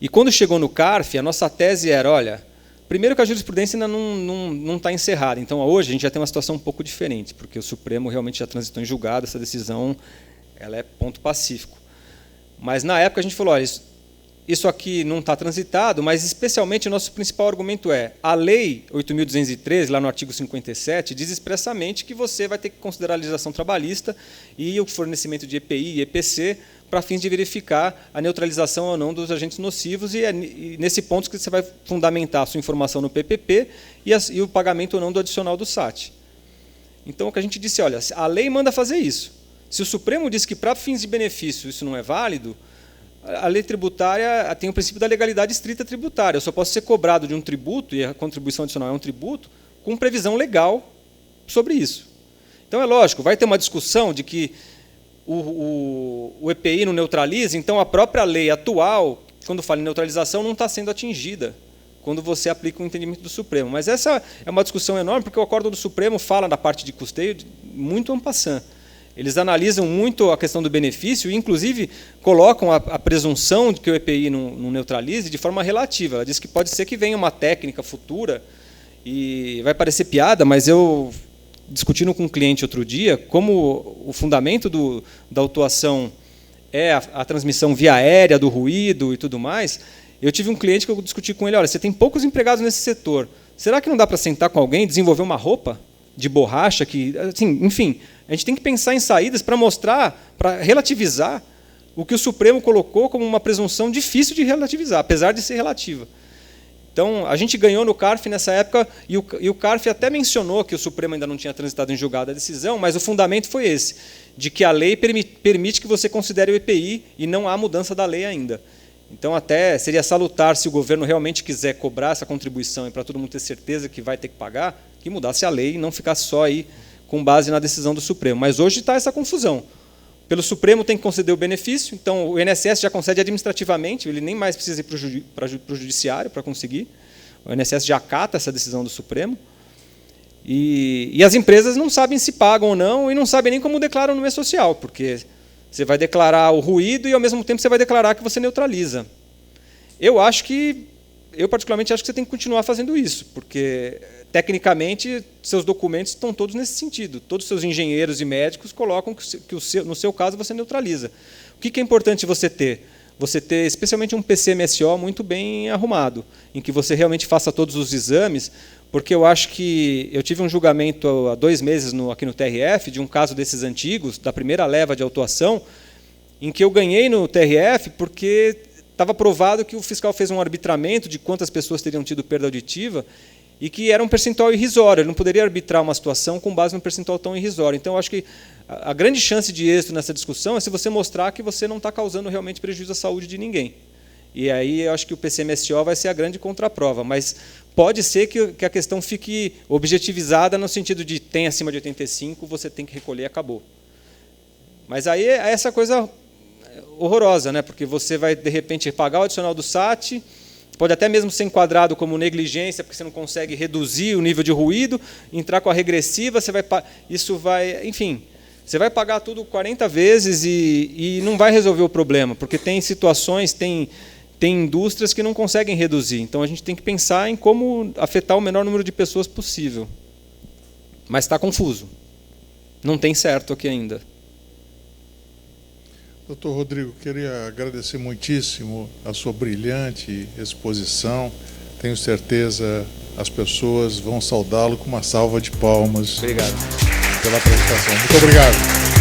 E, quando chegou no CARF, a nossa tese era, olha, primeiro que a jurisprudência ainda não está encerrada. Então, hoje, a gente já tem uma situação um pouco diferente, porque o Supremo realmente já transitou em julgado, essa decisão ela é ponto pacífico. Mas, na época, a gente falou, olha, isso aqui não está transitado, mas, especialmente, o nosso principal argumento a Lei 8.213, lá no artigo 57, diz expressamente que você vai ter que considerar a legislação trabalhista e o fornecimento de EPI e EPC para fins de verificar a neutralização ou não dos agentes nocivos, e nesse ponto que você vai fundamentar a sua informação no PPP e o pagamento ou não do adicional do SAT. Então, o que a gente disse, olha, a lei manda fazer isso. Se o Supremo diz que, para fins de benefício, isso não é válido, a lei tributária tem o princípio da legalidade estrita tributária. Eu só posso ser cobrado de um tributo, e a contribuição adicional é um tributo, com previsão legal sobre isso. Então, é lógico, vai ter uma discussão de que o EPI não neutraliza, então a própria lei atual, quando fala em neutralização, não está sendo atingida quando você aplica o entendimento do Supremo. Mas essa é uma discussão enorme, porque o acórdão do Supremo fala da parte de custeio muito en passant. Eles analisam muito a questão do benefício e, inclusive, colocam a presunção de que o EPI não neutralize de forma relativa. Ela diz que pode ser que venha uma técnica futura, e vai parecer piada, mas eu, discutindo com um cliente outro dia, como o fundamento da autuação é a transmissão via aérea do ruído e tudo mais, Eu tive um cliente que eu discuti com ele, olha, você tem poucos empregados nesse setor, será que não dá para sentar com alguém e desenvolver uma roupa de borracha? Assim, enfim, a gente tem que pensar em saídas para mostrar, para relativizar o que o Supremo colocou como uma presunção difícil de relativizar, apesar de ser relativa. Então, a gente ganhou no CARF nessa época, e o CARF até mencionou que o Supremo ainda não tinha transitado em julgado a decisão, mas o fundamento foi esse, de que a lei permite que você considere o EPI e não há mudança da lei ainda. Então, até seria salutar se o governo realmente quiser cobrar essa contribuição e para todo mundo ter certeza que vai ter que pagar, que mudasse a lei e não ficasse só aí com base na decisão do Supremo. Mas hoje está essa confusão. Pelo Supremo tem que conceder o benefício, então o INSS já concede administrativamente, ele nem mais precisa ir para o judiciário para conseguir. O INSS já acata essa decisão do Supremo. E as empresas não sabem se pagam ou não, e não sabem nem como declaram no E-Social, porque você vai declarar o ruído e, ao mesmo tempo, você vai declarar que você neutraliza. Eu particularmente acho que você tem que continuar fazendo isso, porque, tecnicamente, seus documentos estão todos nesse sentido. Todos os seus engenheiros e médicos colocam que no seu caso, você neutraliza. O que é importante você ter? Você ter, especialmente, um PCMSO muito bem arrumado, em que você realmente faça todos os exames, porque eu acho que eu tive um julgamento há 2 meses aqui no TRF, de um caso desses antigos, da primeira leva de autuação, em que eu ganhei no TRF porque estava provado que o fiscal fez um arbitramento de quantas pessoas teriam tido perda auditiva e que era um percentual irrisório. Ele não poderia arbitrar uma situação com base num percentual tão irrisório. Então, eu acho que a grande chance de êxito nessa discussão é se você mostrar que você não está causando realmente prejuízo à saúde de ninguém. E aí eu acho que o PCMSO vai ser a grande contraprova. Mas pode ser que a questão fique objetivizada no sentido de tem acima de 85, você tem que recolher e acabou. Mas aí é essa coisa horrorosa, né? Porque você vai, de repente, pagar o adicional do SAT, pode até mesmo ser enquadrado como negligência, porque você não consegue reduzir o nível de ruído, entrar com a regressiva, enfim, você vai pagar tudo 40 vezes e não vai resolver o problema, porque tem situações, tem indústrias que não conseguem reduzir. Então, a gente tem que pensar em como afetar o menor número de pessoas possível. Mas está confuso. Não tem certo aqui ainda. Doutor Rodrigo, queria agradecer muitíssimo a sua brilhante exposição. Tenho certeza as pessoas vão saudá-lo com uma salva de palmas. Obrigado. Pela apresentação. Muito obrigado.